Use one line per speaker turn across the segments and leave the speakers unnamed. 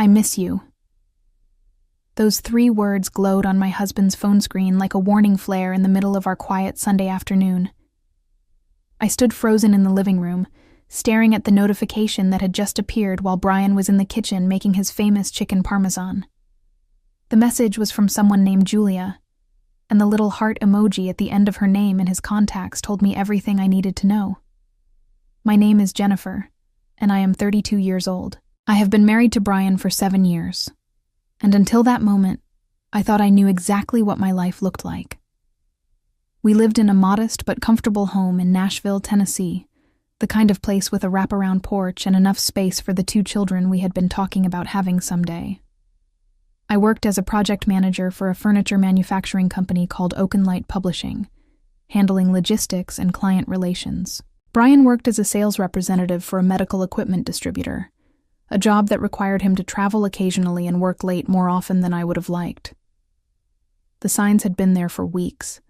I miss you. Those 3 words glowed on my husband's phone screen like a warning flare in the middle of our quiet Sunday afternoon. I stood frozen in the living room, staring at the notification that had just appeared while Brian was in the kitchen making his famous chicken parmesan. The message was from someone named Julia, and the little heart emoji at the end of her name in his contacts told me everything I needed to know. My name is Jennifer, and I am 32 years old. I have been married to Brian for 7 years, and until that moment, I thought I knew exactly what my life looked like. We lived in a modest but comfortable home in Nashville, Tennessee, the kind of place with a wraparound porch and enough space for the 2 children we had been talking about having someday. I worked as a project manager for a furniture manufacturing company called Oakenlight Publishing, handling logistics and client relations. Brian worked as a sales representative for a medical equipment distributor, a job that required him to travel occasionally and work late more often than I would have liked. The signs had been there for weeks.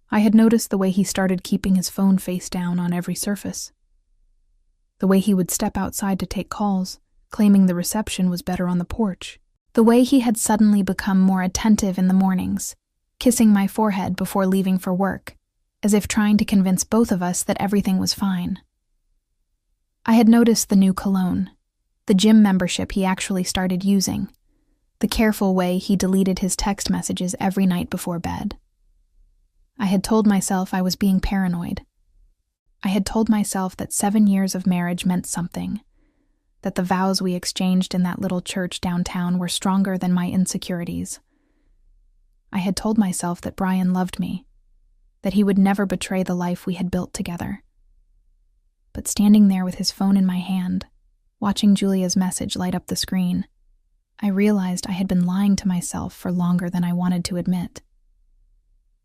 I had noticed the way he started keeping his phone face down on every surface. The way he would step outside to take calls, claiming the reception was better on the porch. The way he had suddenly become more attentive in the mornings, kissing my forehead before leaving for work, as if trying to convince both of us that everything was fine. I had noticed the new cologne, the gym membership he actually started using, the careful way he deleted his text messages every night before bed. I had told myself I was being paranoid. I had told myself that 7 years of marriage meant something, that the vows we exchanged in that little church downtown were stronger than my insecurities. I had told myself that Brian loved me, that he would never betray the life we had built together. But standing there with his phone in my hand, watching Julia's message light up the screen, I realized I had been lying to myself for longer than I wanted to admit.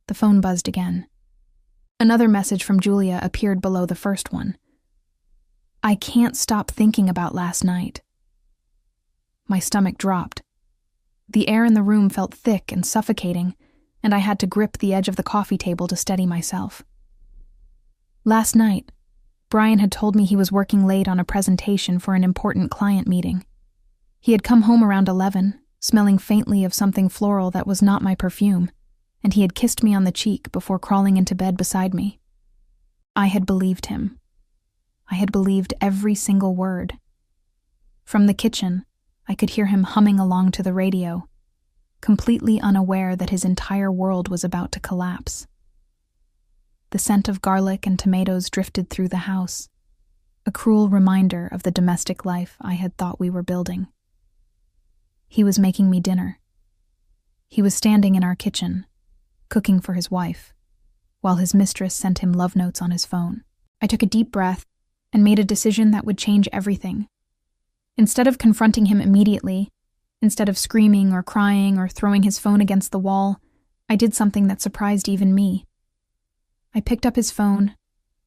The phone buzzed again. Another message from Julia appeared below the first one. I can't stop thinking about last night. My stomach dropped. The air in the room felt thick and suffocating, and I had to grip the edge of the coffee table to steady myself. Last night, Brian had told me he was working late on a presentation for an important client meeting. He had come home around 11, smelling faintly of something floral that was not my perfume, and he had kissed me on the cheek before crawling into bed beside me. I had believed him. I had believed every single word. From the kitchen, I could hear him humming along to the radio, completely unaware that his entire world was about to collapse. The scent of garlic and tomatoes drifted through the house, a cruel reminder of the domestic life I had thought we were building. He was making me dinner. He was standing in our kitchen, cooking for his wife, while his mistress sent him love notes on his phone. I took a deep breath and made a decision that would change everything. Instead of confronting him immediately, instead of screaming or crying or throwing his phone against the wall, I did something that surprised even me. I picked up his phone,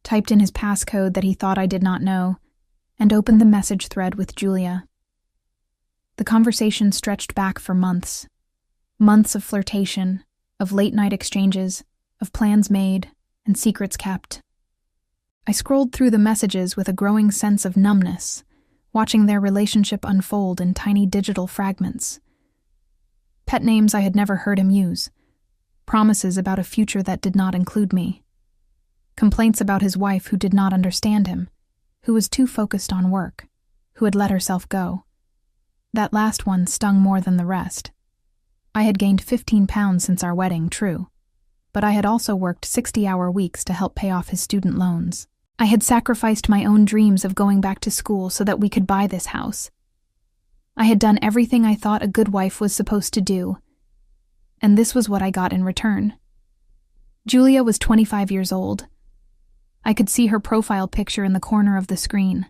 typed in his passcode that he thought I did not know, and opened the message thread with Julia. The conversation stretched back for months. Months of flirtation, of late-night exchanges, of plans made, and secrets kept. I scrolled through the messages with a growing sense of numbness, watching their relationship unfold in tiny digital fragments. Pet names I had never heard him use, promises about a future that did not include me, complaints about his wife who did not understand him, who was too focused on work, who had let herself go. That last one stung more than the rest. I had gained 15 pounds since our wedding, true, but I had also worked 60-hour weeks to help pay off his student loans. I had sacrificed my own dreams of going back to school so that we could buy this house. I had done everything I thought a good wife was supposed to do, and this was what I got in return. Julia was 25 years old. I could see her profile picture in the corner of the screen,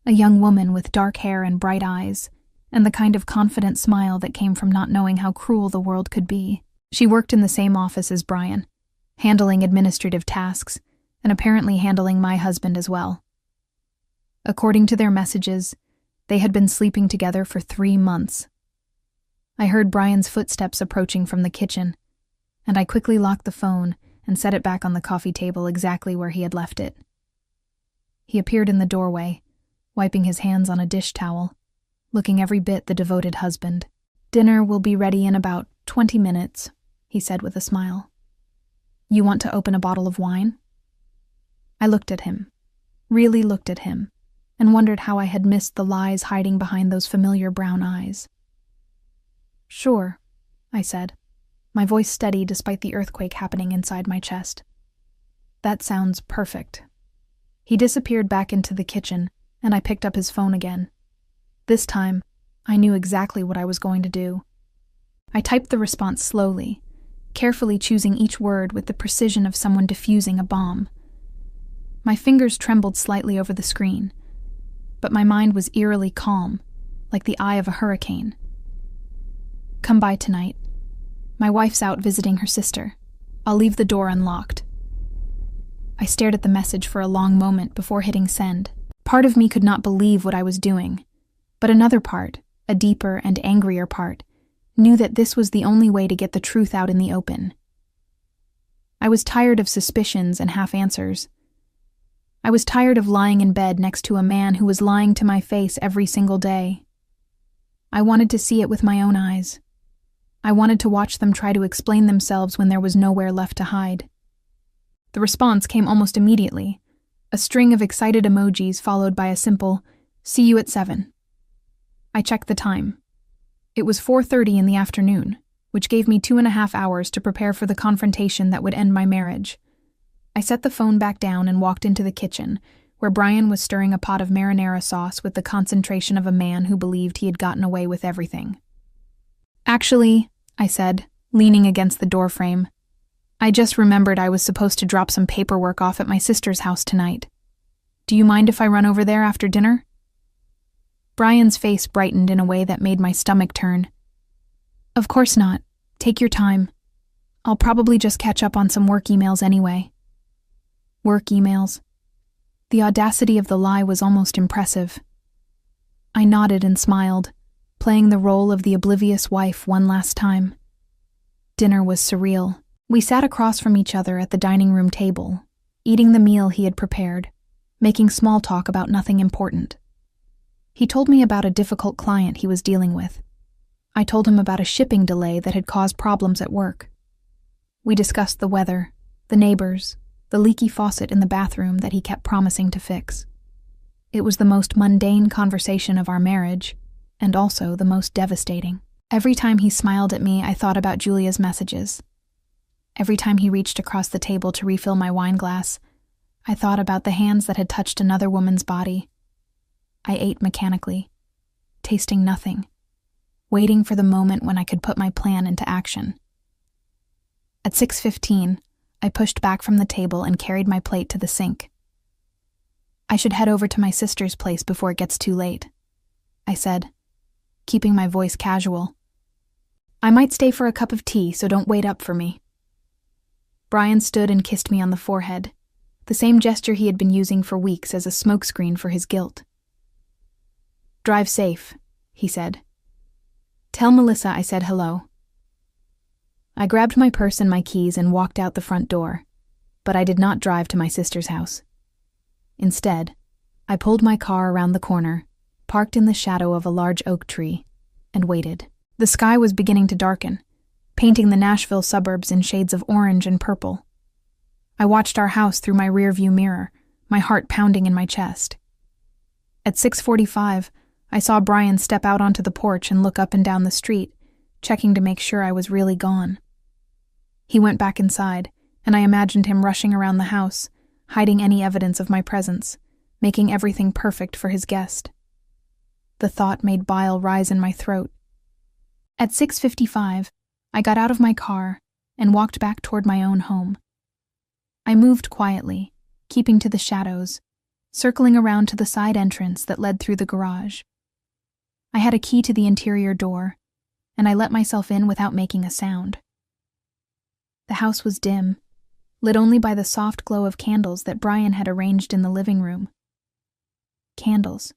a young woman with dark hair and bright eyes, and the kind of confident smile that came from not knowing how cruel the world could be. She worked in the same office as Brian, handling administrative tasks, and apparently handling my husband as well. According to their messages, they had been sleeping together for 3 months. I heard Brian's footsteps approaching from the kitchen, and I quickly locked the phone and set it back on the coffee table exactly where he had left it. He appeared in the doorway, wiping his hands on a dish towel, looking every bit the devoted husband. "Dinner will be ready in about 20 minutes, he said with a smile. "You want to open a bottle of wine?" I looked at him, really looked at him, and wondered how I had missed the lies hiding behind those familiar brown eyes. "Sure," I said, my voice steady despite the earthquake happening inside my chest. "That sounds perfect." He disappeared back into the kitchen, and I picked up his phone again. This time, I knew exactly what I was going to do. I typed the response slowly, carefully choosing each word with the precision of someone defusing a bomb. My fingers trembled slightly over the screen, but my mind was eerily calm, like the eye of a hurricane. "Come by tonight. My wife's out visiting her sister. I'll leave the door unlocked." I stared at the message for a long moment before hitting send. Part of me could not believe what I was doing, but another part, a deeper and angrier part, knew that this was the only way to get the truth out in the open. I was tired of suspicions and half-answers. I was tired of lying in bed next to a man who was lying to my face every single day. I wanted to see it with my own eyes. I wanted to watch them try to explain themselves when there was nowhere left to hide. The response came almost immediately, a string of excited emojis followed by a simple, "See you at 7." I checked the time. It was 4:30 in the afternoon, which gave me 2.5 hours to prepare for the confrontation that would end my marriage. I set the phone back down and walked into the kitchen, where Brian was stirring a pot of marinara sauce with the concentration of a man who believed he had gotten away with everything. "Actually," I said, leaning against the doorframe, "I just remembered I was supposed to drop some paperwork off at my sister's house tonight. Do you mind if I run over there after dinner?" Brian's face brightened in a way that made my stomach turn. "Of course not. Take your time. I'll probably just catch up on some work emails anyway." Work emails. The audacity of the lie was almost impressive. I nodded and smiled, playing the role of the oblivious wife one last time. Dinner was surreal. We sat across from each other at the dining room table, eating the meal he had prepared, making small talk about nothing important. He told me about a difficult client he was dealing with. I told him about a shipping delay that had caused problems at work. We discussed the weather, the neighbors, the leaky faucet in the bathroom that he kept promising to fix. It was the most mundane conversation of our marriage, and also the most devastating. Every time he smiled at me, I thought about Julia's messages. Every time he reached across the table to refill my wine glass, I thought about the hands that had touched another woman's body. I ate mechanically, tasting nothing, waiting for the moment when I could put my plan into action. At 6:15, I pushed back from the table and carried my plate to the sink. "I should head over to my sister's place before it gets too late," I said, keeping my voice casual. "I might stay for a cup of tea, so don't wait up for me." Brian stood and kissed me on the forehead, the same gesture he had been using for weeks as a smokescreen for his guilt. "Drive safe," he said. "Tell Melissa I said hello." I grabbed my purse and my keys and walked out the front door, but I did not drive to my sister's house. Instead, I pulled my car around the corner, parked in the shadow of a large oak tree, and waited. The sky was beginning to darken, painting the Nashville suburbs in shades of orange and purple. I watched our house through my rearview mirror, my heart pounding in my chest. At 6:45, I saw Brian step out onto the porch and look up and down the street, checking to make sure I was really gone. He went back inside, and I imagined him rushing around the house, hiding any evidence of my presence, making everything perfect for his guest. The thought made bile rise in my throat. At 6:55, I got out of my car and walked back toward my own home. I moved quietly, keeping to the shadows, circling around to the side entrance that led through the garage. I had a key to the interior door, and I let myself in without making a sound. The house was dim, lit only by the soft glow of candles that Brian had arranged in the living room. Candles.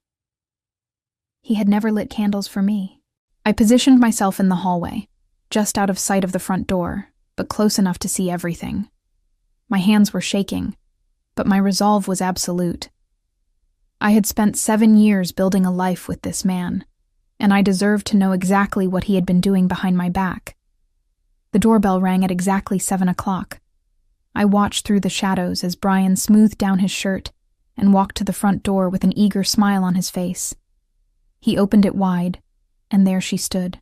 He had never lit candles for me. I positioned myself in the hallway, just out of sight of the front door, but close enough to see everything. My hands were shaking, but my resolve was absolute. I had spent 7 years building a life with this man, and I deserved to know exactly what he had been doing behind my back. The doorbell rang at exactly 7 o'clock. I watched through the shadows as Brian smoothed down his shirt and walked to the front door with an eager smile on his face. He opened it wide, and there she stood.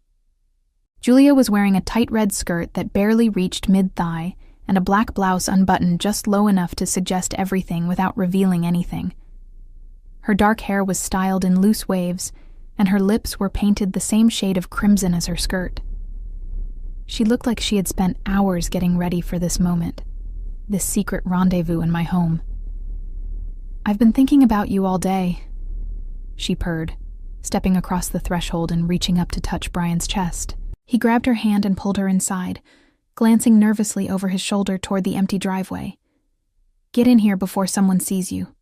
Julia was wearing a tight red skirt that barely reached mid-thigh and a black blouse unbuttoned just low enough to suggest everything without revealing anything. Her dark hair was styled in loose waves, and her lips were painted the same shade of crimson as her skirt. She looked like she had spent hours getting ready for this moment, this secret rendezvous in my home. "I've been thinking about you all day," she purred, stepping across the threshold and reaching up to touch Brian's chest. He grabbed her hand and pulled her inside, glancing nervously over his shoulder toward the empty driveway. "Get in here before someone sees you."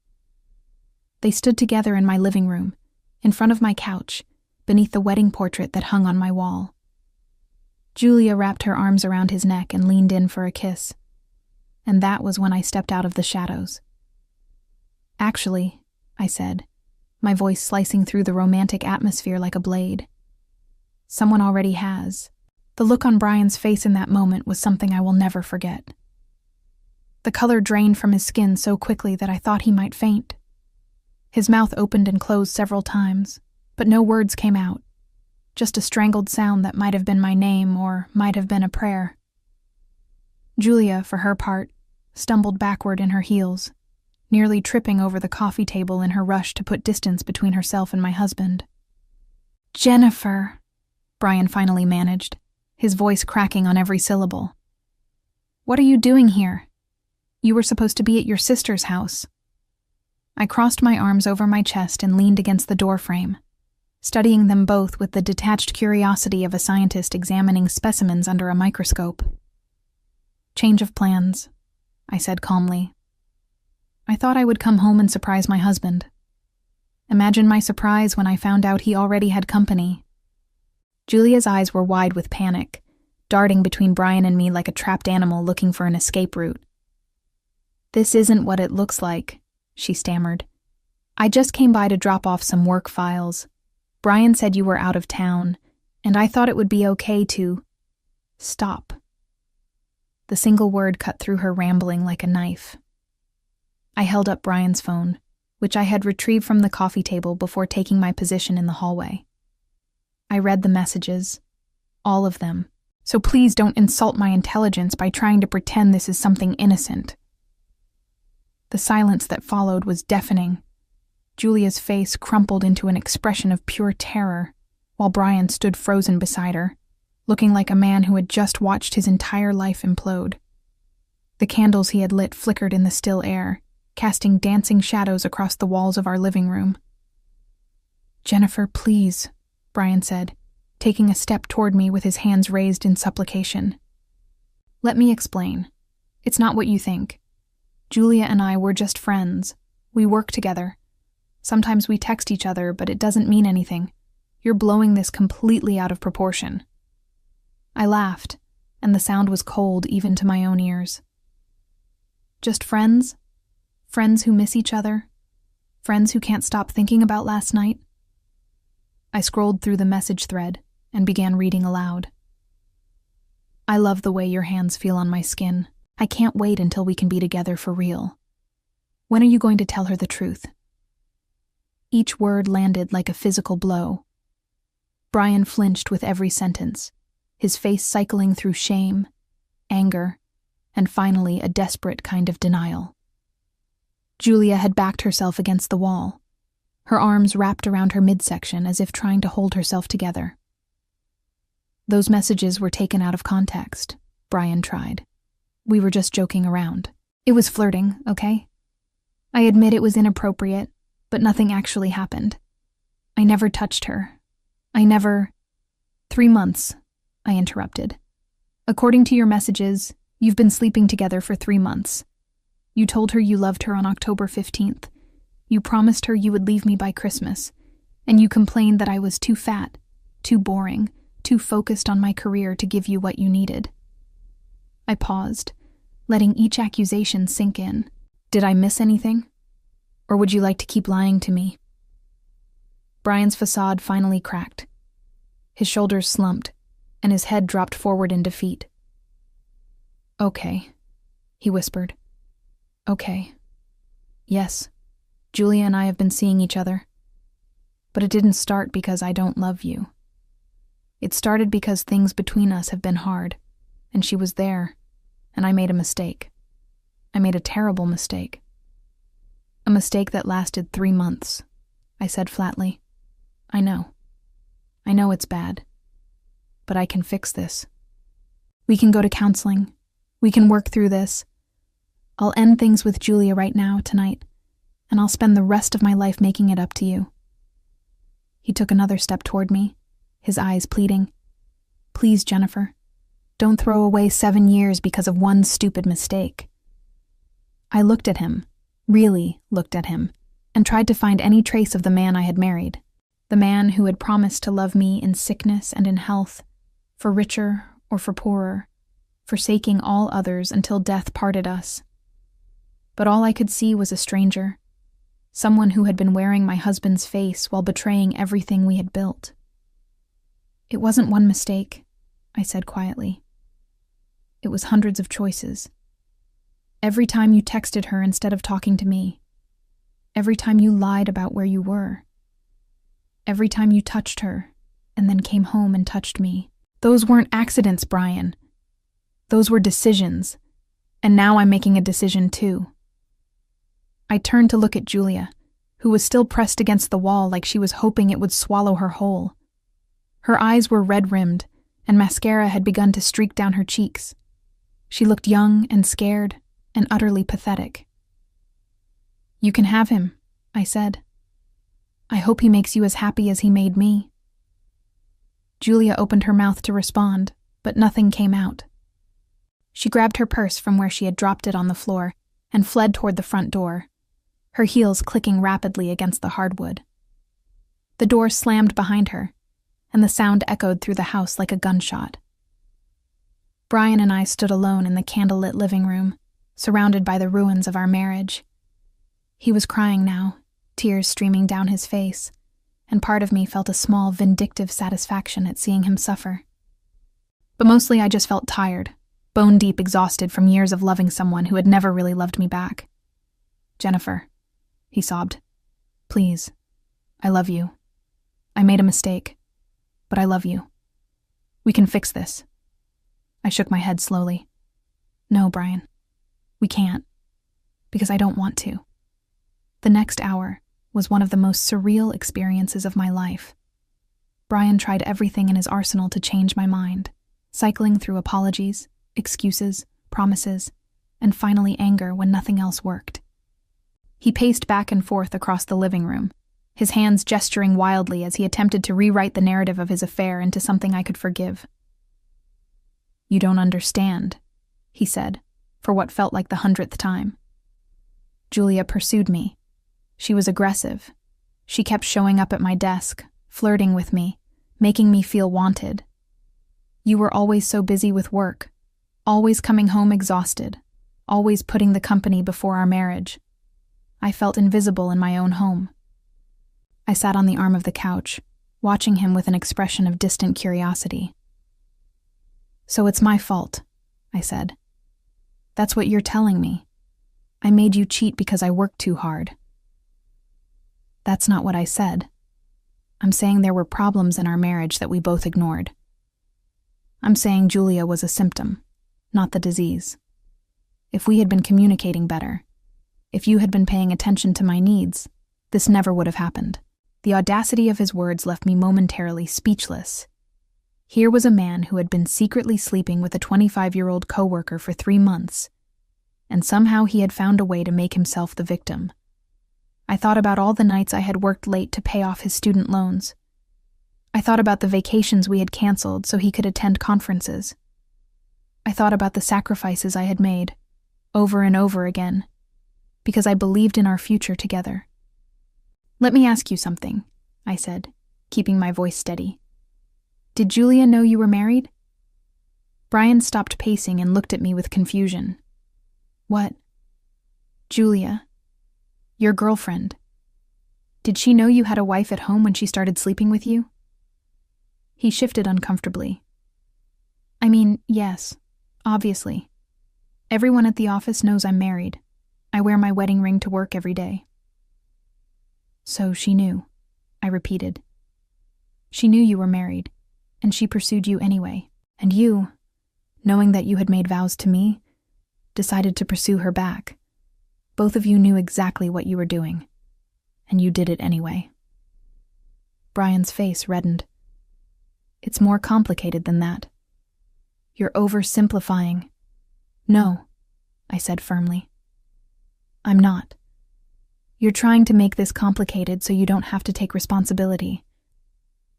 They stood together in my living room, in front of my couch, beneath the wedding portrait that hung on my wall. Julia wrapped her arms around his neck and leaned in for a kiss. And that was when I stepped out of the shadows. "Actually," I said, my voice slicing through the romantic atmosphere like a blade, "someone already has." The look on Brian's face in that moment was something I will never forget. The color drained from his skin so quickly that I thought he might faint. His mouth opened and closed several times, but no words came out, just a strangled sound that might have been my name or might have been a prayer. Julia, for her part, stumbled backward in her heels, nearly tripping over the coffee table in her rush to put distance between herself and my husband. "Jennifer," Brian finally managed, his voice cracking on every syllable. "What are you doing here? You were supposed to be at your sister's house." I crossed my arms over my chest and leaned against the doorframe, studying them both with the detached curiosity of a scientist examining specimens under a microscope. "Change of plans," I said calmly. "I thought I would come home and surprise my husband. Imagine my surprise when I found out he already had company." Julia's eyes were wide with panic, darting between Brian and me like a trapped animal looking for an escape route. "This isn't what it looks like," she stammered. "I just came by to drop off some work files. Brian said you were out of town, and I thought it would be okay to stop." The single word cut through her rambling like a knife. I held up Brian's phone, which I had retrieved from the coffee table before taking my position in the hallway. I read the messages, all of them, so please don't insult my intelligence by trying to pretend this is something innocent. The silence that followed was deafening. Julia's face crumpled into an expression of pure terror, while Brian stood frozen beside her, looking like a man who had just watched his entire life implode. The candles he had lit flickered in the still air, casting dancing shadows across the walls of our living room. "Jennifer, please," Brian said, taking a step toward me with his hands raised in supplication. "Let me explain. It's not what you think. Julia and I were just friends. We work together. Sometimes we text each other, but it doesn't mean anything. You're blowing this completely out of proportion." I laughed, and the sound was cold even to my own ears. "Just friends? Friends who miss each other? Friends who can't stop thinking about last night?" I scrolled through the message thread and began reading aloud. "I love the way your hands feel on my skin. I can't wait until we can be together for real. When are you going to tell her the truth?" Each word landed like a physical blow. Brian flinched with every sentence, his face cycling through shame, anger, and finally a desperate kind of denial. Julia had backed herself against the wall, her arms wrapped around her midsection as if trying to hold herself together. "Those messages were taken out of context," Brian tried. "We were just joking around. It was flirting, okay? I admit it was inappropriate, but nothing actually happened. I never touched her. I never—" "3 months," I interrupted. "According to your messages, you've been sleeping together for 3 months. You told her you loved her on October 15th. You promised her you would leave me by Christmas, and you complained that I was too fat, too boring, too focused on my career to give you what you needed." I paused, letting each accusation sink in. Did I miss anything? Or would you like to keep lying to me? Brian's facade finally cracked, His shoulders slumped, and his head dropped forward in defeat. "Okay," he whispered. "Okay. Yes, Julia and I have been seeing each other. But it didn't start because I don't love you. It started because things between us have been hard, and she was there, and I made a mistake. I made a terrible mistake. A mistake that lasted 3 months," I said flatly. I know it's bad. But I can fix this. We can go to counseling. We can work through this. I'll end things with Julia right now, tonight, and I'll spend the rest of my life making it up to you." He took another step toward me, his eyes pleading. "Please, Jennifer, don't throw away 7 years because of one stupid mistake." I looked at him, really looked at him, and tried to find any trace of the man I had married, the man who had promised to love me in sickness and in health, for richer or for poorer, forsaking all others until death parted us. But all I could see was a stranger, someone who had been wearing my husband's face while betraying everything we had built. "It wasn't one mistake," I said quietly. "It was hundreds of choices. Every time you texted her instead of talking to me. Every time you lied about where you were. Every time you touched her and then came home and touched me. Those weren't accidents, Brian. Those were decisions. And now I'm making a decision too." I turned to look at Julia, who was still pressed against the wall like she was hoping it would swallow her whole. Her eyes were red-rimmed, and mascara had begun to streak down her cheeks. She looked young and scared and utterly pathetic. "You can have him," I said. "I hope he makes you as happy as he made me." Julia opened her mouth to respond, but nothing came out. She grabbed her purse from where she had dropped it on the floor and fled toward the front door, her heels clicking rapidly against the hardwood. The door slammed behind her, and the sound echoed through the house like a gunshot. Brian and I stood alone in the candlelit living room, surrounded by the ruins of our marriage. He was crying now, tears streaming down his face, and part of me felt a small, vindictive satisfaction at seeing him suffer. But mostly I just felt tired, bone-deep exhausted from years of loving someone who had never really loved me back. "Jennifer," he sobbed, "please, I love you. I made a mistake, but I love you. We can fix this." I shook my head slowly. "No, Brian, we can't, because I don't want to." The next hour was one of the most surreal experiences of my life. Brian tried everything in his arsenal to change my mind, cycling through apologies, excuses, promises, and finally anger when nothing else worked. He paced back and forth across the living room, his hands gesturing wildly as he attempted to rewrite the narrative of his affair into something I could forgive. "You don't understand," he said, for what felt like the 100th time. Julia pursued me. She was aggressive. She kept showing up at my desk, flirting with me, making me feel wanted. "You were always so busy with work, always coming home exhausted, always putting the company before our marriage. I felt invisible in my own home." I sat on the arm of the couch, watching him with an expression of distant curiosity. "So it's my fault," I said. "That's what you're telling me. I made you cheat because I worked too hard." "That's not what I said. I'm saying there were problems in our marriage that we both ignored. I'm saying Julia was a symptom, not the disease. If we had been communicating better, if you had been paying attention to my needs, this never would have happened." The audacity of his words left me momentarily speechless. Here was a man who had been secretly sleeping with a 25-year-old coworker for 3 months, and somehow he had found a way to make himself the victim. I thought about all the nights I had worked late to pay off his student loans. I thought about the vacations we had canceled so he could attend conferences. I thought about the sacrifices I had made, over and over again, because I believed in our future together. "Let me ask you something," I said, keeping my voice steady. "Did Julia know you were married?" Brian stopped pacing and looked at me with confusion. "What?" "Julia. Your girlfriend. Did she know you had a wife at home when she started sleeping with you?" He shifted uncomfortably. I mean, yes, obviously. Everyone at the office knows I'm married. I wear my wedding ring to work every day. So she knew, I repeated. She knew you were married, and she pursued you anyway. And you, knowing that you had made vows to me, decided to pursue her back. Both of you knew exactly what you were doing, and you did it anyway. Brian's face reddened. It's more complicated than that. You're oversimplifying. No, I said firmly. I'm not. You're trying to make this complicated so you don't have to take responsibility.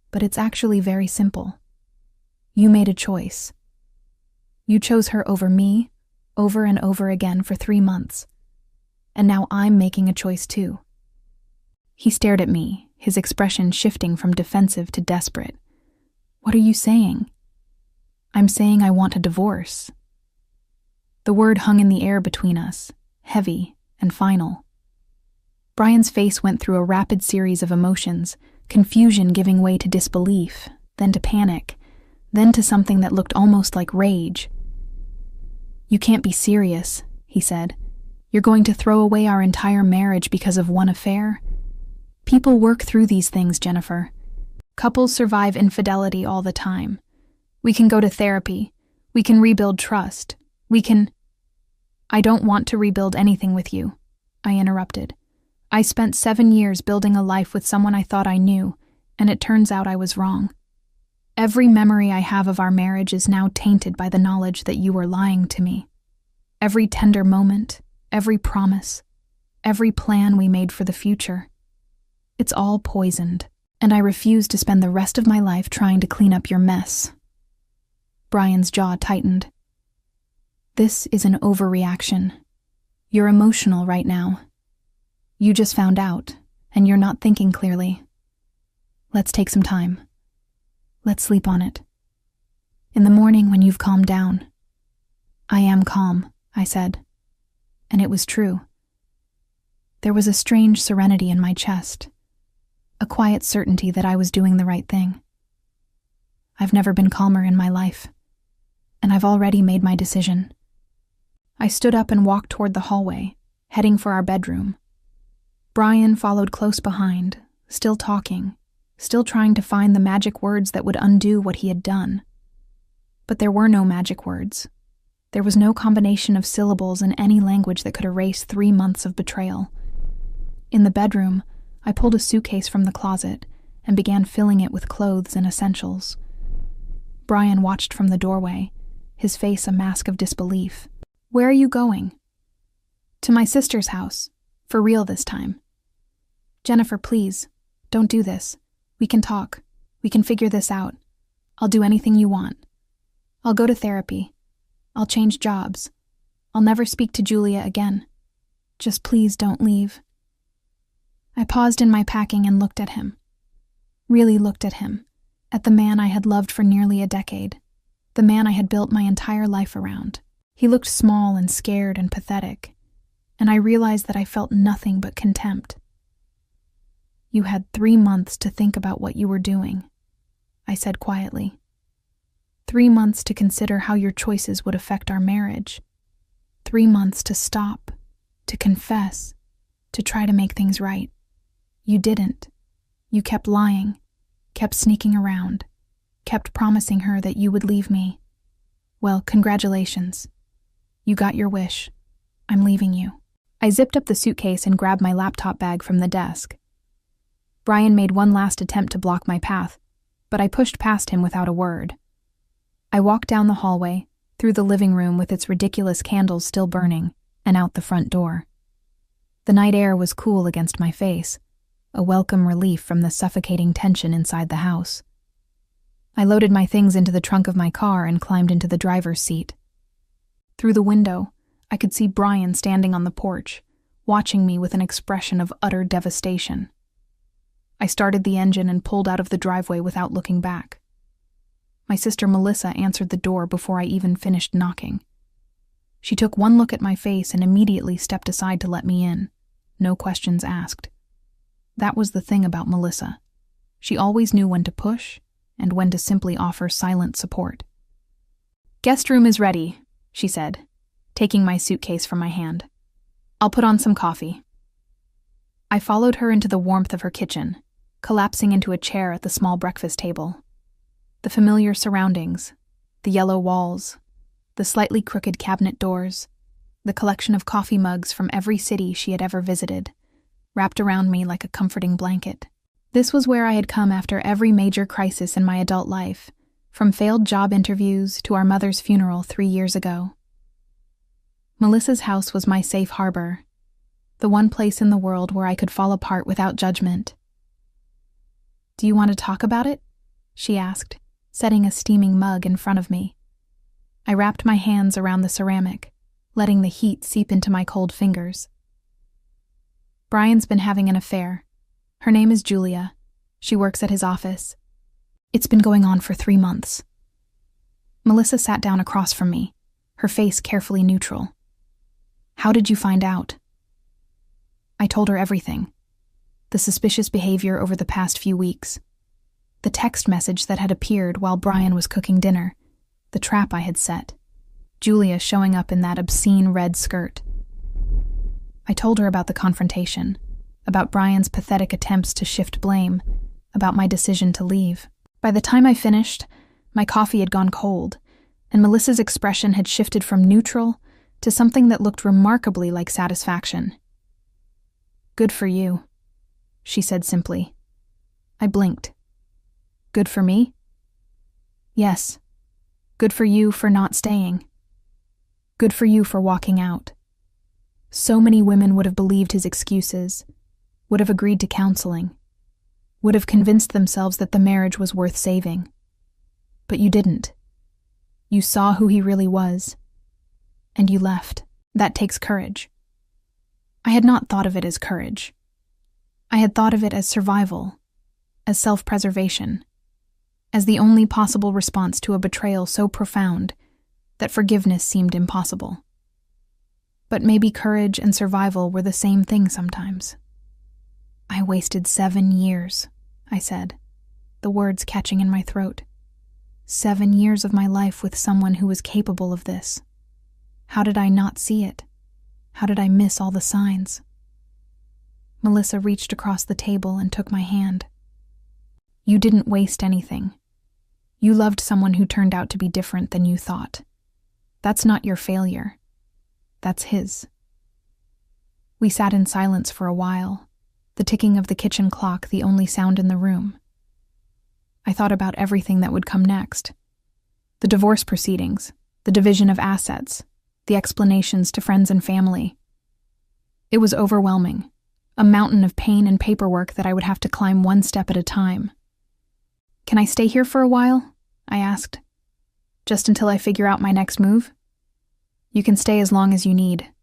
But it's actually very simple. You made a choice. You chose her over me, over and over again for 3 months. And now I'm making a choice too. He stared at me, his expression shifting from defensive to desperate. What are you saying? I'm saying I want a divorce. The word hung in the air between us, heavy and final. Brian's face went through a rapid series of emotions, confusion giving way to disbelief, then to panic, then to something that looked almost like rage. You can't be serious, he said. You're going to throw away our entire marriage because of one affair? People work through these things, Jennifer. Couples survive infidelity all the time. We can go to therapy. We can rebuild trust. I don't want to rebuild anything with you, I interrupted. I spent 7 years building a life with someone I thought I knew, and it turns out I was wrong. Every memory I have of our marriage is now tainted by the knowledge that you were lying to me. Every tender moment, every promise, every plan we made for the future. It's all poisoned, and I refuse to spend the rest of my life trying to clean up your mess. Brian's jaw tightened. This is an overreaction. You're emotional right now. You just found out, and you're not thinking clearly. Let's take some time. Let's sleep on it. In the morning when you've calmed down. I am calm, I said. And it was true. There was a strange serenity in my chest, a quiet certainty that I was doing the right thing. I've never been calmer in my life, and I've already made my decision. I stood up and walked toward the hallway, heading for our bedroom. Brian followed close behind, still talking, still trying to find the magic words that would undo what he had done. But there were no magic words. There was no combination of syllables in any language that could erase 3 months of betrayal. In the bedroom, I pulled a suitcase from the closet and began filling it with clothes and essentials. Brian watched from the doorway, his face a mask of disbelief. Where are you going? To my sister's house. For real this time. Jennifer, please, don't do this. We can talk. We can figure this out. I'll do anything you want. I'll go to therapy. I'll change jobs. I'll never speak to Julia again. Just please don't leave. I paused in my packing and looked at him. Really looked at him. At the man I had loved for nearly a decade. The man I had built my entire life around. He looked small and scared and pathetic. And I realized that I felt nothing but contempt. You had 3 months to think about what you were doing, I said quietly. 3 months to consider how your choices would affect our marriage. 3 months to stop, to confess, to try to make things right. You didn't. You kept lying, kept sneaking around, kept promising her that you would leave me. Well, congratulations. You got your wish. I'm leaving you. I zipped up the suitcase and grabbed my laptop bag from the desk. Brian made one last attempt to block my path, but I pushed past him without a word. I walked down the hallway, through the living room with its ridiculous candles still burning, and out the front door. The night air was cool against my face, a welcome relief from the suffocating tension inside the house. I loaded my things into the trunk of my car and climbed into the driver's seat. Through the window, I could see Brian standing on the porch, watching me with an expression of utter devastation. I started the engine and pulled out of the driveway without looking back. My sister Melissa answered the door before I even finished knocking. She took one look at my face and immediately stepped aside to let me in, no questions asked. That was the thing about Melissa. She always knew when to push and when to simply offer silent support. "Guest room is ready," she said, taking my suitcase from my hand. "I'll put on some coffee." I followed her into the warmth of her kitchen, collapsing into a chair at the small breakfast table. The familiar surroundings, the yellow walls, the slightly crooked cabinet doors, the collection of coffee mugs from every city she had ever visited, wrapped around me like a comforting blanket. This was where I had come after every major crisis in my adult life, from failed job interviews to our mother's funeral 3 years ago. Melissa's house was my safe harbor, the one place in the world where I could fall apart without judgment. "Do you want to talk about it?" she asked, setting a steaming mug in front of me. I wrapped my hands around the ceramic, letting the heat seep into my cold fingers. "Brian's been having an affair. Her name is Julia. She works at his office. It's been going on for 3 months. Melissa sat down across from me, her face carefully neutral. "How did you find out?" I told her everything. The suspicious behavior over the past few weeks. The text message that had appeared while Brian was cooking dinner. The trap I had set. Julia showing up in that obscene red skirt. I told her about the confrontation, about Brian's pathetic attempts to shift blame, about my decision to leave. By the time I finished, my coffee had gone cold, and Melissa's expression had shifted from neutral to something that looked remarkably like satisfaction. "Good for you," she said simply. I blinked. "Good for me?" "Yes. Good for you for not staying. Good for you for walking out." So many women would have believed his excuses, would have agreed to counseling, would have convinced themselves that the marriage was worth saving. But you didn't. You saw who he really was, and you left. That takes courage. I had not thought of it as courage. I had thought of it as survival, as self-preservation, as the only possible response to a betrayal so profound that forgiveness seemed impossible. But maybe courage and survival were the same thing sometimes. "I wasted 7 years," I said, the words catching in my throat. 7 years of my life with someone who was capable of this. How did I not see it? How did I miss all the signs? Melissa reached across the table and took my hand. "You didn't waste anything. You loved someone who turned out to be different than you thought. That's not your failure. That's his." We sat in silence for a while, the ticking of the kitchen clock the only sound in the room. I thought about everything that would come next. The divorce proceedings, the division of assets, the explanations to friends and family. It was overwhelming, a mountain of pain and paperwork that I would have to climb one step at a time. "Can I stay here for a while?" I asked. "Just until I figure out my next move?" "You can stay as long as you need.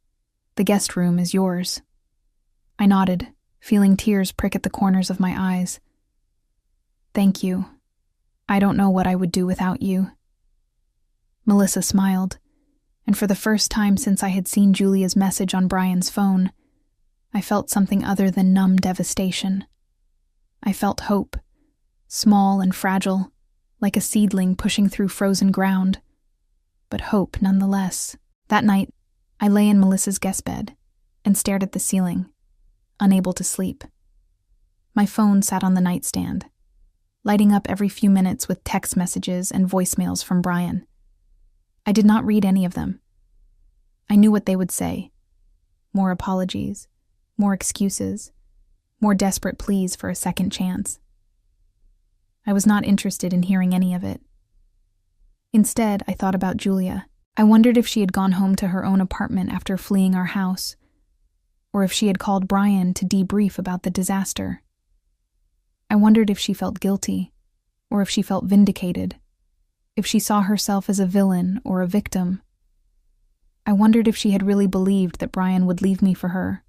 The guest room is yours." I nodded, feeling tears prick at the corners of my eyes. "Thank you. I don't know what I would do without you." Melissa smiled, and for the first time since I had seen Julia's message on Brian's phone, I felt something other than numb devastation. I felt hope, small and fragile, like a seedling pushing through frozen ground, but hope nonetheless. That night, I lay in Melissa's guest bed and stared at the ceiling, unable to sleep. My phone sat on the nightstand, lighting up every few minutes with text messages and voicemails from Brian. I did not read any of them. I knew what they would say. More apologies, more excuses, more desperate pleas for a second chance. I was not interested in hearing any of it. Instead, I thought about Julia. I wondered if she had gone home to her own apartment after fleeing our house, or if she had called Brian to debrief about the disaster. I wondered if she felt guilty, or if she felt vindicated, if she saw herself as a villain or a victim. I wondered if she had really believed that Brian would leave me for her,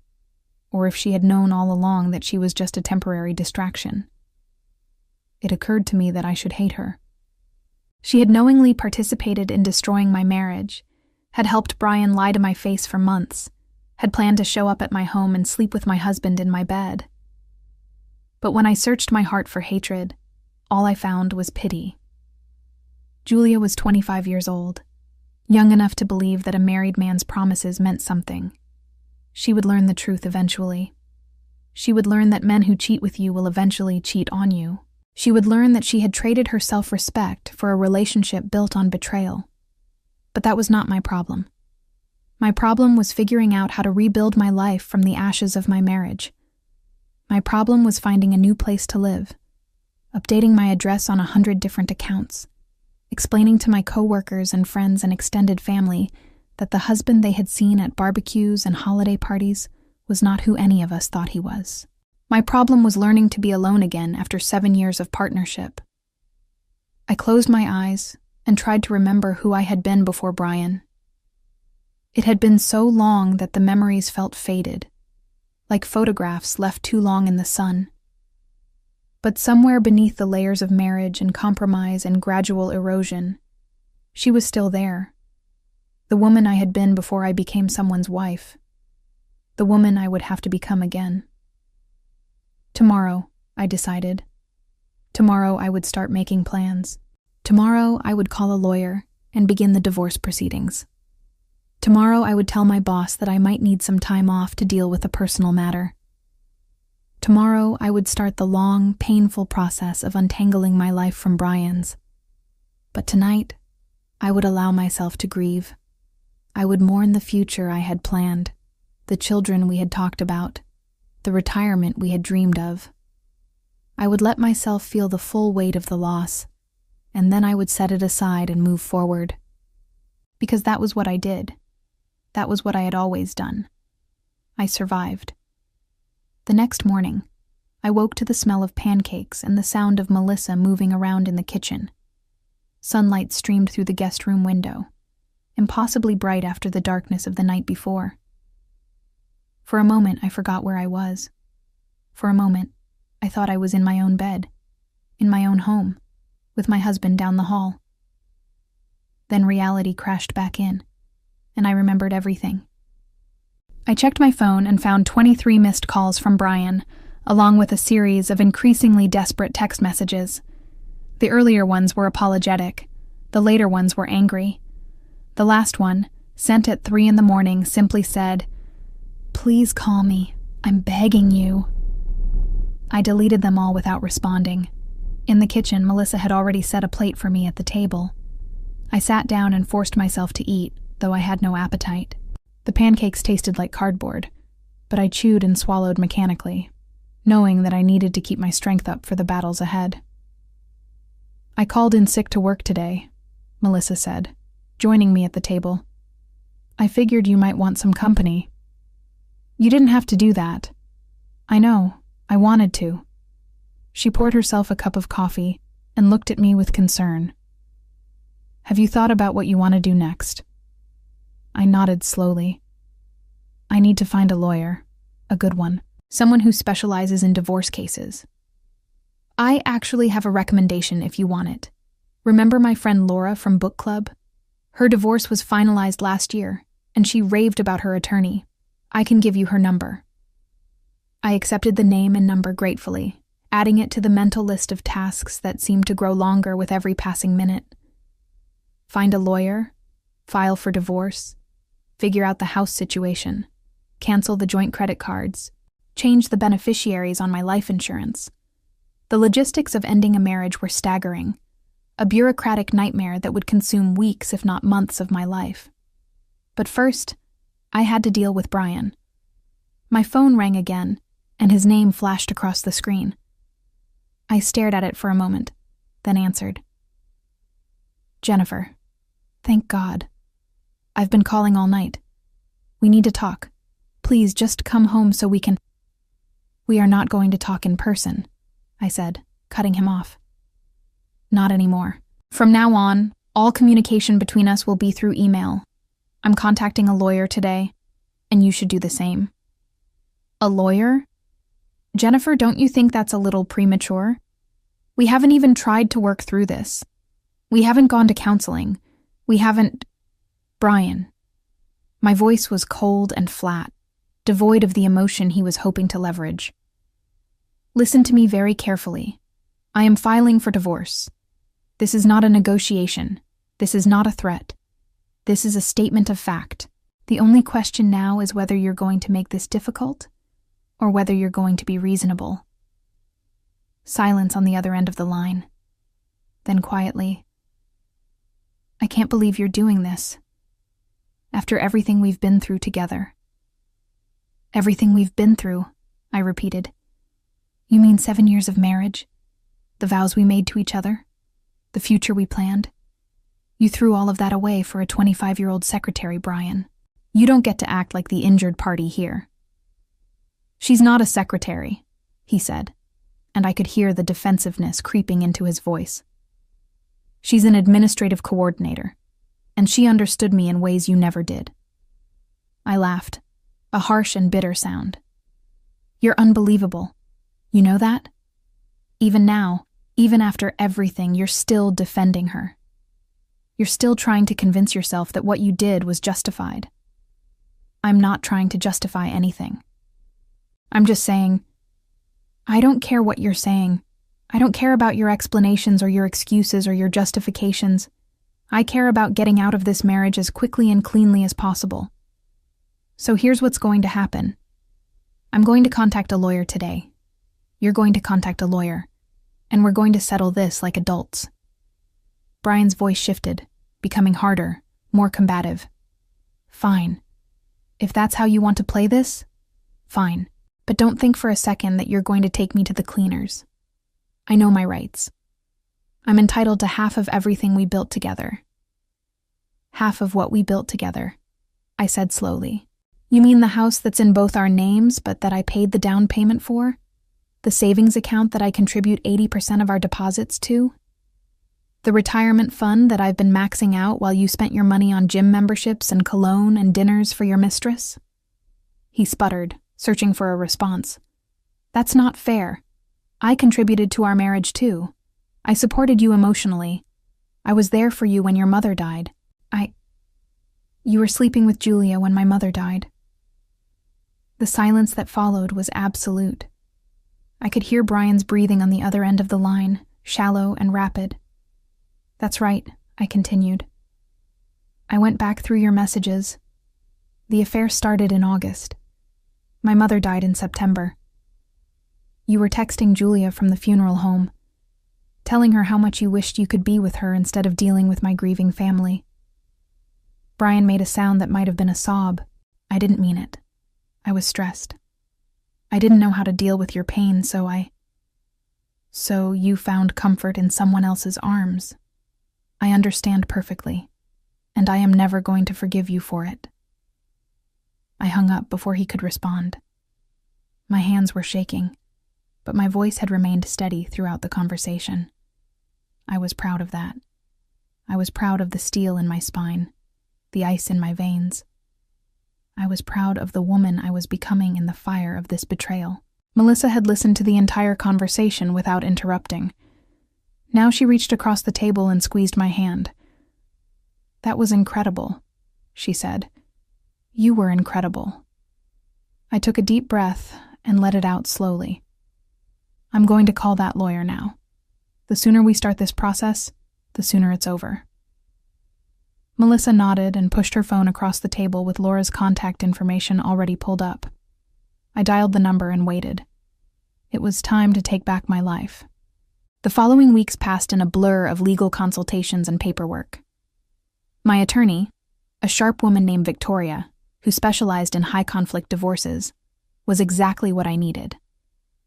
or if she had known all along that she was just a temporary distraction. It occurred to me that I should hate her. She had knowingly participated in destroying my marriage, had helped Brian lie to my face for months, had planned to show up at my home and sleep with my husband in my bed. But when I searched my heart for hatred, All I found was pity. Julia was 25 years old, young enough to believe that a married man's promises meant something. She would learn the truth eventually. She would learn that men who cheat with you will eventually cheat on you. She would learn that she had traded her self-respect for a relationship built on betrayal. But that was not my problem. My problem was figuring out how to rebuild my life from the ashes of my marriage. My problem was finding a new place to live, updating my address on 100 different accounts, explaining to my coworkers and friends and extended family that the husband they had seen at barbecues and holiday parties was not who any of us thought he was. My problem was learning to be alone again after 7 years of partnership. I closed my eyes and tried to remember who I had been before Brian. It had been so long that the memories felt faded, like photographs left too long in the sun. But somewhere beneath the layers of marriage and compromise and gradual erosion, she was still there. The woman I had been before I became someone's wife. The woman I would have to become again. Tomorrow, I decided. Tomorrow I would start making plans. Tomorrow I would call a lawyer and begin the divorce proceedings. Tomorrow I would tell my boss that I might need some time off to deal with a personal matter. Tomorrow I would start the long, painful process of untangling my life from Brian's. But tonight, I would allow myself to grieve. I would mourn the future I had planned, the children we had talked about, the retirement we had dreamed of. I would let myself feel the full weight of the loss, and then I would set it aside and move forward. Because that was what I did. That was what I had always done. I survived. The next morning, I woke to the smell of pancakes and the sound of Melissa moving around in the kitchen. Sunlight streamed through the guest room window, impossibly bright after the darkness of the night before. For a moment, I forgot where I was. For a moment, I thought I was in my own bed, in my own home, with my husband down the hall. Then reality crashed back in, and I remembered everything. I checked my phone and found 23 missed calls from Brian, along with a series of increasingly desperate text messages. The earlier ones were apologetic. The later ones were angry. The last one, sent at 3 a.m, simply said, "Please call me. I'm begging you." I deleted them all without responding. In the kitchen, Melissa had already set a plate for me at the table. I sat down and forced myself to eat, though I had no appetite. The pancakes tasted like cardboard, but I chewed and swallowed mechanically, knowing that I needed to keep my strength up for the battles ahead. "I called in sick to work today," Melissa said, joining me at the table. "I figured you might want some company." "You didn't have to do that." "I know. I wanted to." She poured herself a cup of coffee and looked at me with concern. "Have you thought about what you want to do next?" I nodded slowly. "I need to find a lawyer, a good one, someone who specializes in divorce cases. I actually have a recommendation if you want it. Remember my friend Laura from book club? Her divorce was finalized last year, and she raved about her attorney. I can give you her number." I accepted the name and number gratefully, adding it to the mental list of tasks that seemed to grow longer with every passing minute. Find a lawyer, file for divorce, figure out the house situation, cancel the joint credit cards, change the beneficiaries on my life insurance. The logistics of ending a marriage were staggering, a bureaucratic nightmare that would consume weeks if not months of my life. But first, I had to deal with Brian. My phone rang again, and his name flashed across the screen. I stared at it for a moment, then answered. "Jennifer, thank God. I've been calling all night. We need to talk. Please just come home so we can—" "We are not going to talk in person," I said, cutting him off. "Not anymore. From now on, all communication between us will be through email. I'm contacting a lawyer today, and you should do the same." "A lawyer? Jennifer, don't you think that's a little premature? We haven't even tried to work through this. We haven't gone to counseling. We haven't—" "Brian." My voice was cold and flat, devoid of the emotion he was hoping to leverage. "Listen to me very carefully. I am filing for divorce. This is not a negotiation. This is not a threat. This is a statement of fact. The only question now is whether you're going to make this difficult or whether you're going to be reasonable. Silence on the other end of the line. Then quietly, I can't believe you're doing this. After everything we've been through together. Everything we've been through, I repeated. You mean 7 years of marriage? The vows we made to each other? The future we planned? You threw all of that away for a 25-year-old secretary, Brian. You don't get to act like the injured party here. She's not a secretary, he said, and I could hear the defensiveness creeping into his voice. She's an administrative coordinator, and she understood me in ways you never did. I laughed, a harsh and bitter sound. You're unbelievable. You know that? Even now, even after everything, you're still defending her. You're still trying to convince yourself that what you did was justified. I'm not trying to justify anything. I'm just saying, I don't care what you're saying. I don't care about your explanations or your excuses or your justifications. I care about getting out of this marriage as quickly and cleanly as possible. So here's what's going to happen. I'm going to contact a lawyer today. You're going to contact a lawyer. And we're going to settle this like adults. Brian's voice shifted, becoming harder, more combative. Fine. If that's how you want to play this, fine. But don't think for a second that you're going to take me to the cleaners. I know my rights. I'm entitled to half of everything we built together. Half of what we built together, I said slowly. You mean the house that's in both our names but that I paid the down payment for? The savings account that I contribute 80% of our deposits to? The retirement fund that I've been maxing out while you spent your money on gym memberships and cologne and dinners for your mistress? He sputtered, searching for a response. That's not fair. I contributed to our marriage too. I supported you emotionally. I was there for you when your mother died. You were sleeping with Julia when my mother died. The silence that followed was absolute. I could hear Brian's breathing on the other end of the line, shallow and rapid. That's right, I continued. I went back through your messages. The affair started in August. My mother died in September. You were texting Julia from the funeral home, telling her how much you wished you could be with her instead of dealing with my grieving family. Brian made a sound that might have been a sob. I didn't mean it. I was stressed. I didn't know how to deal with your pain, So you found comfort in someone else's arms. I understand perfectly, and I am never going to forgive you for it. I hung up before he could respond. My hands were shaking, but my voice had remained steady throughout the conversation. I was proud of that. I was proud of the steel in my spine, the ice in my veins. I was proud of the woman I was becoming in the fire of this betrayal. Melissa had listened to the entire conversation without interrupting. Now she reached across the table and squeezed my hand. That was incredible, she said. You were incredible. I took a deep breath and let it out slowly. I'm going to call that lawyer now. The sooner we start this process, the sooner it's over. Melissa nodded and pushed her phone across the table with Laura's contact information already pulled up. I dialed the number and waited. It was time to take back my life. The following weeks passed in a blur of legal consultations and paperwork. My attorney, a sharp woman named Victoria, who specialized in high-conflict divorces, was exactly what I needed.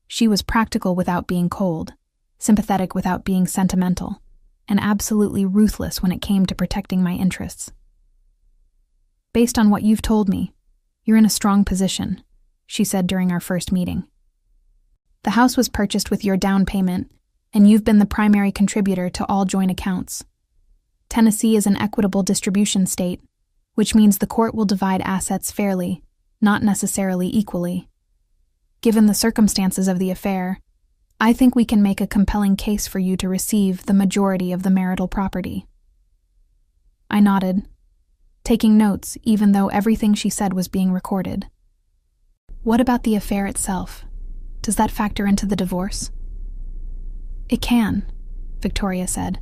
She was practical without being cold, sympathetic without being sentimental, and absolutely ruthless when it came to protecting my interests. Based on what you've told me, you're in a strong position, she said during our first meeting. The house was purchased with your down payment, and you've been the primary contributor to all joint accounts. Tennessee is an equitable distribution state, which means the court will divide assets fairly, not necessarily equally. Given the circumstances of the affair, I think we can make a compelling case for you to receive the majority of the marital property. I nodded, taking notes even though everything she said was being recorded. What about the affair itself? Does that factor into the divorce? It can, Victoria said.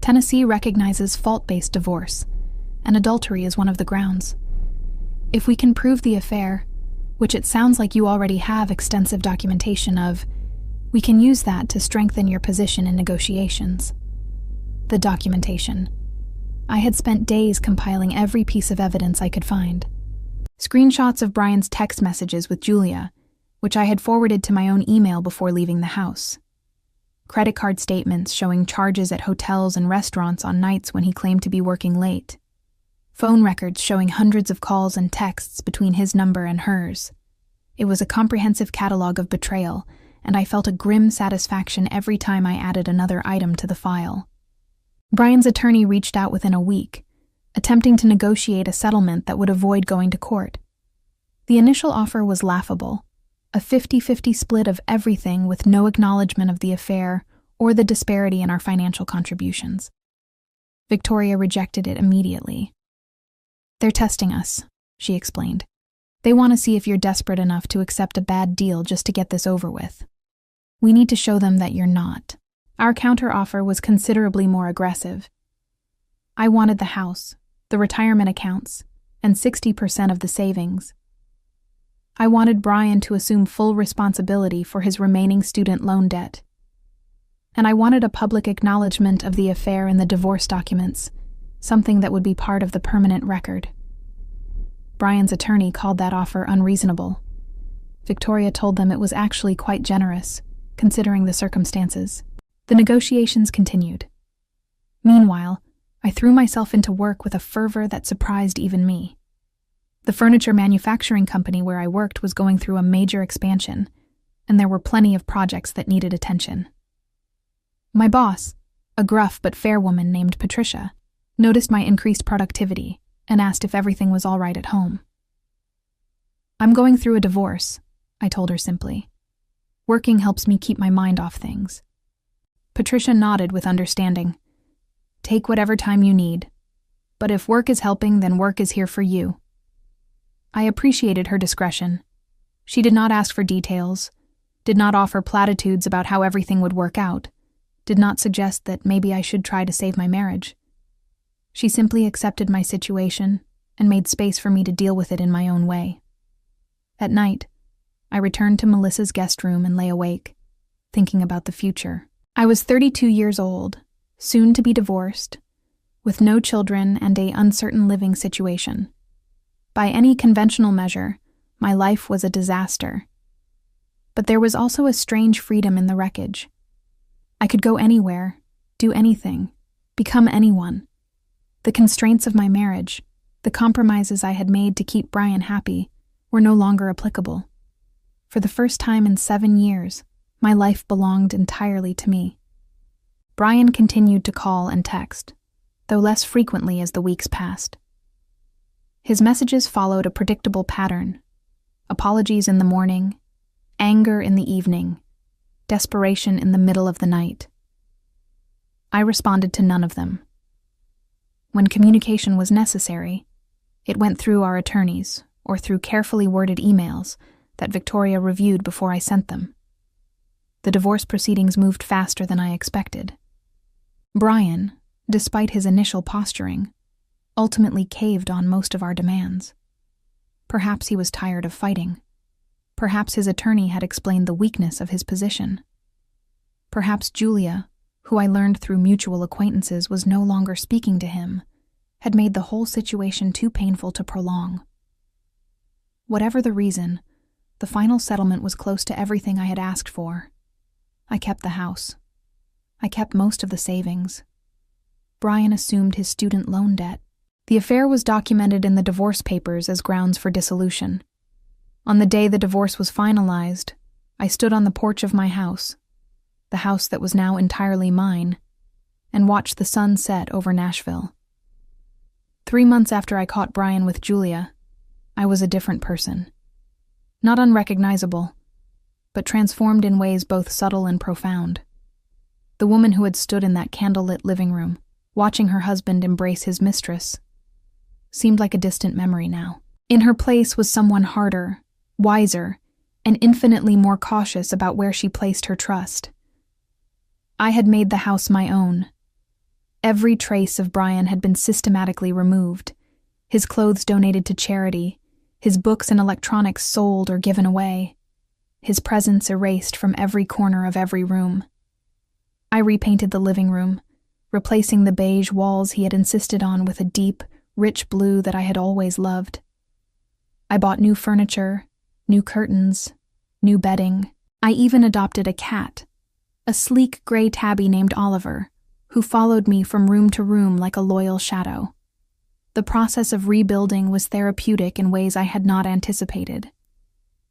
Tennessee recognizes fault-based divorce, and adultery is one of the grounds. If we can prove the affair, which it sounds like you already have extensive documentation of, we can use that to strengthen your position in negotiations. The documentation. I had spent days compiling every piece of evidence I could find. Screenshots of Brian's text messages with Julia, which I had forwarded to my own email before leaving the house. Credit card statements showing charges at hotels and restaurants on nights when he claimed to be working late. Phone records showing hundreds of calls and texts between his number and hers. It was a comprehensive catalog of betrayal, and I felt a grim satisfaction every time I added another item to the file. Brian's attorney reached out within a week, attempting to negotiate a settlement that would avoid going to court. The initial offer was laughable, a 50-50 split of everything with no acknowledgement of the affair or the disparity in our financial contributions. Victoria rejected it immediately. They're testing us, she explained. They want to see if you're desperate enough to accept a bad deal just to get this over with. We need to show them that you're not. Our counteroffer was considerably more aggressive. I wanted the house, the retirement accounts, and 60% of the savings. I wanted Brian to assume full responsibility for his remaining student loan debt. And I wanted a public acknowledgement of the affair in the divorce documents, something that would be part of the permanent record. Brian's attorney called that offer unreasonable. Victoria told them it was actually quite generous, considering the circumstances. The negotiations continued. Meanwhile, I threw myself into work with a fervor that surprised even me. The furniture manufacturing company where I worked was going through a major expansion, and there were plenty of projects that needed attention. My boss, a gruff but fair woman named Patricia, noticed my increased productivity and asked if everything was all right at home. I'm going through a divorce, I told her simply. Working helps me keep my mind off things. Patricia nodded with understanding. Take whatever time you need. But if work is helping, then work is here for you. I appreciated her discretion. She did not ask for details, did not offer platitudes about how everything would work out, did not suggest that maybe I should try to save my marriage. She simply accepted my situation and made space for me to deal with it in my own way. At night, I returned to Melissa's guest room and lay awake, thinking about the future. I was 32 years old, soon to be divorced, with no children and an uncertain living situation. By any conventional measure, my life was a disaster. But there was also a strange freedom in the wreckage. I could go anywhere, do anything, become anyone. The constraints of my marriage, the compromises I had made to keep Brian happy, were no longer applicable. For the first time in 7 years, my life belonged entirely to me. Brian continued to call and text, though less frequently as the weeks passed. His messages followed a predictable pattern: apologies in the morning, anger in the evening, desperation in the middle of the night. I responded to none of them. When communication was necessary, it went through our attorneys or through carefully worded emails that Victoria reviewed before I sent them. The divorce proceedings moved faster than I expected. Brian, despite his initial posturing, ultimately caved on most of our demands. Perhaps he was tired of fighting. Perhaps his attorney had explained the weakness of his position. Perhaps Julia, who I learned through mutual acquaintances was no longer speaking to him, had made the whole situation too painful to prolong. Whatever the reason, the final settlement was close to everything I had asked for. I kept the house. I kept most of the savings. Brian assumed his student loan debt. The affair was documented in the divorce papers as grounds for dissolution. On the day the divorce was finalized, I stood on the porch of my house, the house that was now entirely mine, and watched the sun set over Nashville. 3 months after I caught Brian with Julia, I was a different person. Not unrecognizable, but transformed in ways both subtle and profound. The woman who had stood in that candlelit living room, watching her husband embrace his mistress, seemed like a distant memory now. In her place was someone harder, wiser, and infinitely more cautious about where she placed her trust. I had made the house my own. Every trace of Brian had been systematically removed, his clothes donated to charity, his books and electronics sold or given away, his presence erased from every corner of every room. I repainted the living room, replacing the beige walls he had insisted on with a deep, rich blue that I had always loved. I bought new furniture, new curtains, new bedding. I even adopted a cat, a sleek gray tabby named Oliver, who followed me from room to room like a loyal shadow. The process of rebuilding was therapeutic in ways I had not anticipated.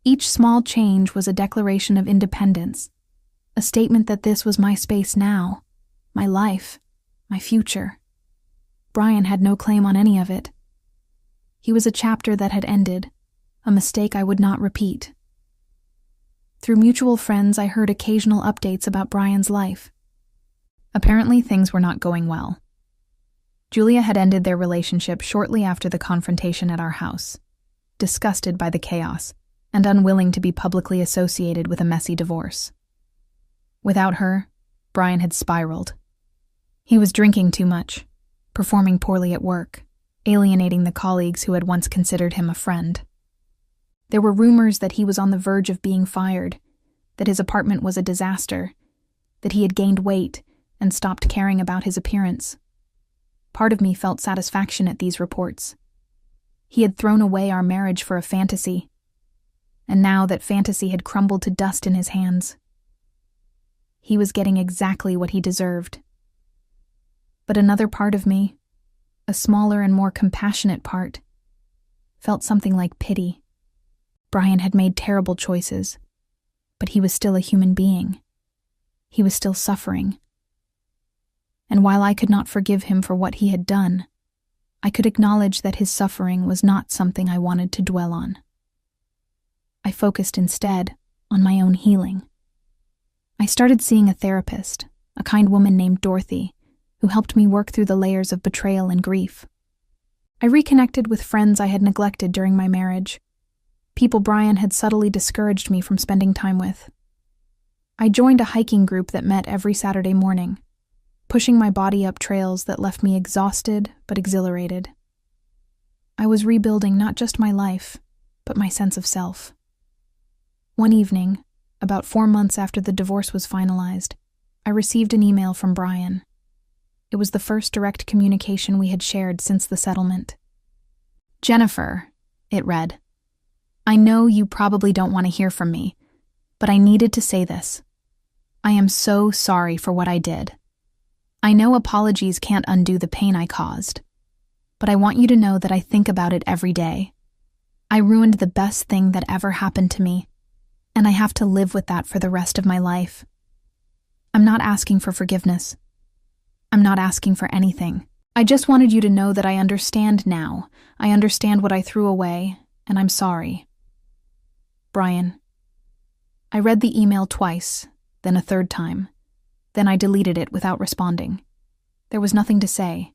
Each small change was a declaration of independence, a statement that this was my space now, my life, my future. Brian had no claim on any of it. He was a chapter that had ended, a mistake I would not repeat. Through mutual friends, I heard occasional updates about Brian's life. Apparently, things were not going well. Julia had ended their relationship shortly after the confrontation at our house, disgusted by the chaos and unwilling to be publicly associated with a messy divorce. Without her, Brian had spiraled. He was drinking too much, performing poorly at work, alienating the colleagues who had once considered him a friend. There were rumors that he was on the verge of being fired, that his apartment was a disaster, that he had gained weight and stopped caring about his appearance. Part of me felt satisfaction at these reports. He had thrown away our marriage for a fantasy, and now that fantasy had crumbled to dust in his hands. He was getting exactly what he deserved. But another part of me, a smaller and more compassionate part, felt something like pity. Brian had made terrible choices, but he was still a human being. He was still suffering. And while I could not forgive him for what he had done, I could acknowledge that his suffering was not something I wanted to dwell on. I focused instead on my own healing. I started seeing a therapist, a kind woman named Dorothy, who helped me work through the layers of betrayal and grief. I reconnected with friends I had neglected during my marriage, people Brian had subtly discouraged me from spending time with. I joined a hiking group that met every Saturday morning, pushing my body up trails that left me exhausted but exhilarated. I was rebuilding not just my life, but my sense of self. One evening, about 4 months after the divorce was finalized, I received an email from Brian. It was the first direct communication we had shared since the settlement. "Jennifer," it read, "I know you probably don't want to hear from me, but I needed to say this. I am so sorry for what I did. I know apologies can't undo the pain I caused, but I want you to know that I think about it every day. I ruined the best thing that ever happened to me, and I have to live with that for the rest of my life. I'm not asking for forgiveness. I'm not asking for anything. I just wanted you to know that I understand now. I understand what I threw away, and I'm sorry. Brian." I read the email twice, then a third time. Then I deleted it without responding. There was nothing to say.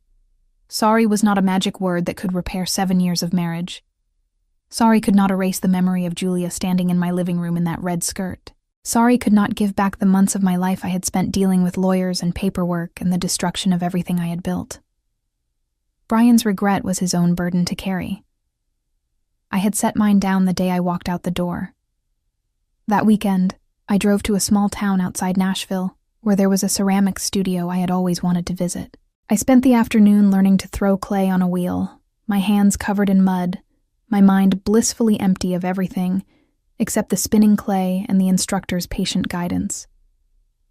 Sorry was not a magic word that could repair 7 years of marriage. Sorry could not erase the memory of Julia standing in my living room in that red skirt. Sorry could not give back the months of my life I had spent dealing with lawyers and paperwork and the destruction of everything I had built. Brian's regret was his own burden to carry. I had set mine down the day I walked out the door. That weekend, I drove to a small town outside Nashville, where there was a ceramics studio I had always wanted to visit. I spent the afternoon learning to throw clay on a wheel, my hands covered in mud, my mind blissfully empty of everything except the spinning clay and the instructor's patient guidance.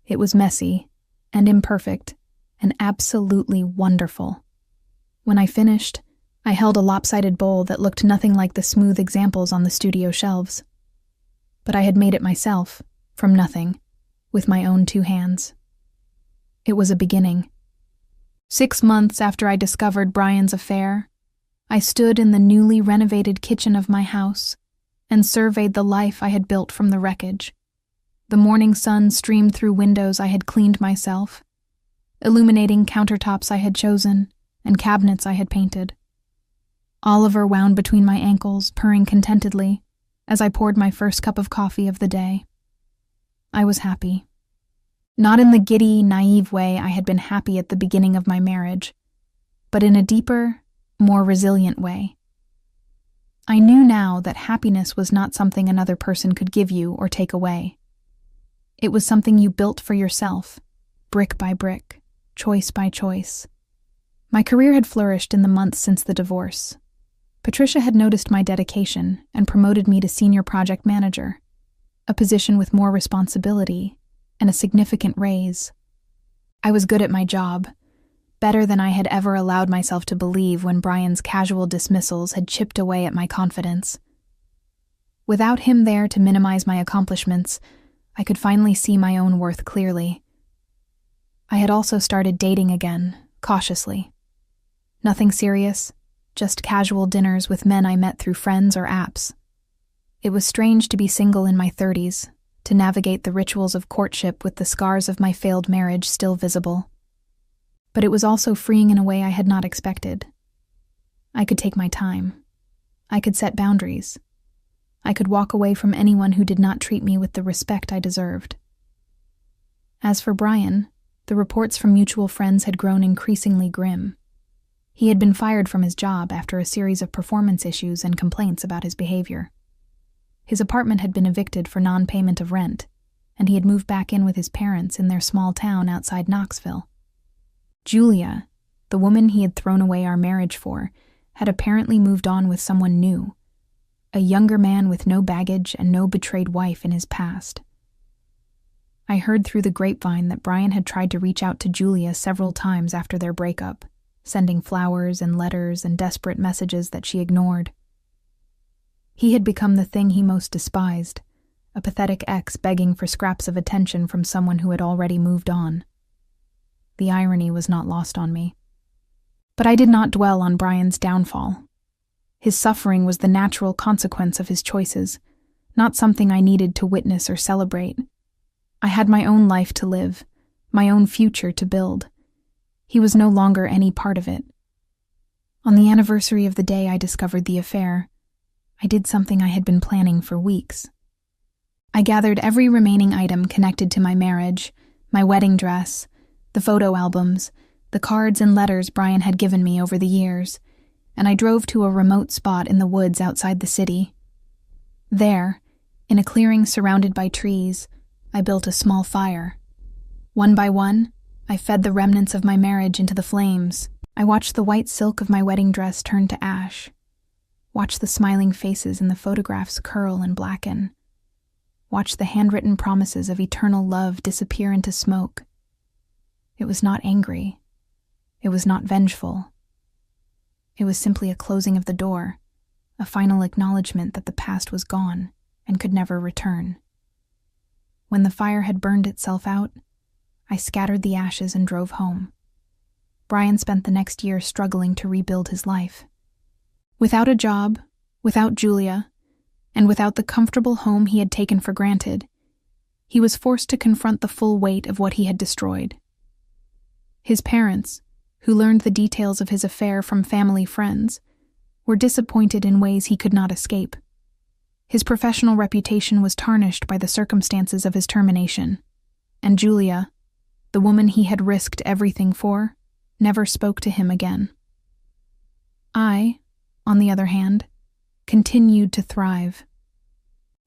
It was messy and imperfect and absolutely wonderful. When I finished, I held a lopsided bowl that looked nothing like the smooth examples on the studio shelves. But I had made it myself, from nothing, with my own 2 hands. It was a beginning. 6 months after I discovered Brian's affair, I stood in the newly renovated kitchen of my house and surveyed the life I had built from the wreckage. The morning sun streamed through windows I had cleaned myself, illuminating countertops I had chosen and cabinets I had painted. Oliver wound between my ankles, purring contentedly, as I poured my first cup of coffee of the day. I was happy. Not in the giddy, naive way I had been happy at the beginning of my marriage, but in a deeper, more resilient way. I knew now that happiness was not something another person could give you or take away. It was something you built for yourself, brick by brick, choice by choice. My career had flourished in the months since the divorce. Patricia had noticed my dedication and promoted me to senior project manager, a position with more responsibility and a significant raise. I was good at my job, better than I had ever allowed myself to believe when Brian's casual dismissals had chipped away at my confidence. Without him there to minimize my accomplishments, I could finally see my own worth clearly. I had also started dating again, cautiously. Nothing serious, just casual dinners with men I met through friends or apps. It was strange to be single in my 30s, to navigate the rituals of courtship with the scars of my failed marriage still visible. But it was also freeing in a way I had not expected. I could take my time. I could set boundaries. I could walk away from anyone who did not treat me with the respect I deserved. As for Brian, the reports from mutual friends had grown increasingly grim. He had been fired from his job after a series of performance issues and complaints about his behavior. His apartment had been evicted for non-payment of rent, and he had moved back in with his parents in their small town outside Knoxville. Julia, the woman he had thrown away our marriage for, had apparently moved on with someone new, a younger man with no baggage and no betrayed wife in his past. I heard through the grapevine that Brian had tried to reach out to Julia several times after their breakup, sending flowers and letters and desperate messages that she ignored. He had become the thing he most despised, a pathetic ex begging for scraps of attention from someone who had already moved on. The irony was not lost on me. But I did not dwell on Brian's downfall. His suffering was the natural consequence of his choices, not something I needed to witness or celebrate. I had my own life to live, my own future to build. He was no longer any part of it. On the anniversary of the day I discovered the affair, I did something I had been planning for weeks. I gathered every remaining item connected to my marriage, my wedding dress, the photo albums, the cards and letters Brian had given me over the years, and I drove to a remote spot in the woods outside the city. There, in a clearing surrounded by trees, I built a small fire. One by one, I fed the remnants of my marriage into the flames. I watched the white silk of my wedding dress turn to ash, watched the smiling faces in the photographs curl and blacken, watched the handwritten promises of eternal love disappear into smoke. It was not angry. It was not vengeful. It was simply a closing of the door, a final acknowledgement that the past was gone and could never return. When the fire had burned itself out, I scattered the ashes and drove home. Brian spent the next year struggling to rebuild his life. Without a job, without Julia, and without the comfortable home he had taken for granted, he was forced to confront the full weight of what he had destroyed. His parents, who learned the details of his affair from family friends, were disappointed in ways he could not escape. His professional reputation was tarnished by the circumstances of his termination, and Julia, the woman he had risked everything for, never spoke to him again. I, on the other hand, continued to thrive.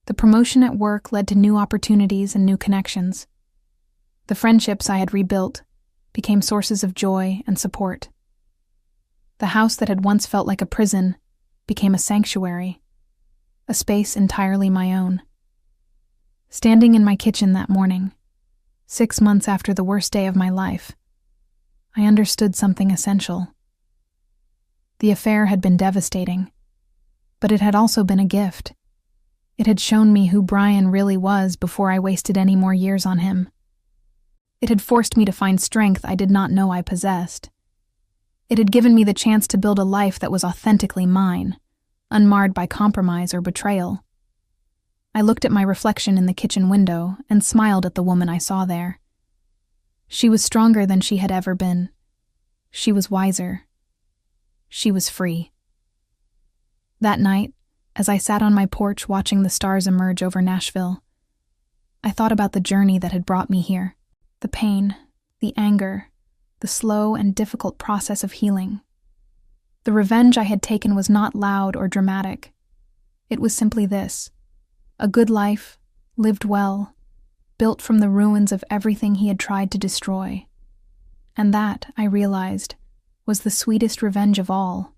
The promotion at work led to new opportunities and new connections. The friendships I had rebuilt became sources of joy and support. The house that had once felt like a prison became a sanctuary, a space entirely my own. Standing in my kitchen that morning, 6 months after the worst day of my life, I understood something essential. The affair had been devastating, but it had also been a gift. It had shown me who Brian really was before I wasted any more years on him. It had forced me to find strength I did not know I possessed. It had given me the chance to build a life that was authentically mine, unmarred by compromise or betrayal. I looked at my reflection in the kitchen window and smiled at the woman I saw there. She was stronger than she had ever been. She was wiser. She was free. That night, as I sat on my porch watching the stars emerge over Nashville, I thought about the journey that had brought me here, the pain, the anger, the slow and difficult process of healing. The revenge I had taken was not loud or dramatic. It was simply this: a good life, lived well, built from the ruins of everything he had tried to destroy. And that, I realized, was the sweetest revenge of all.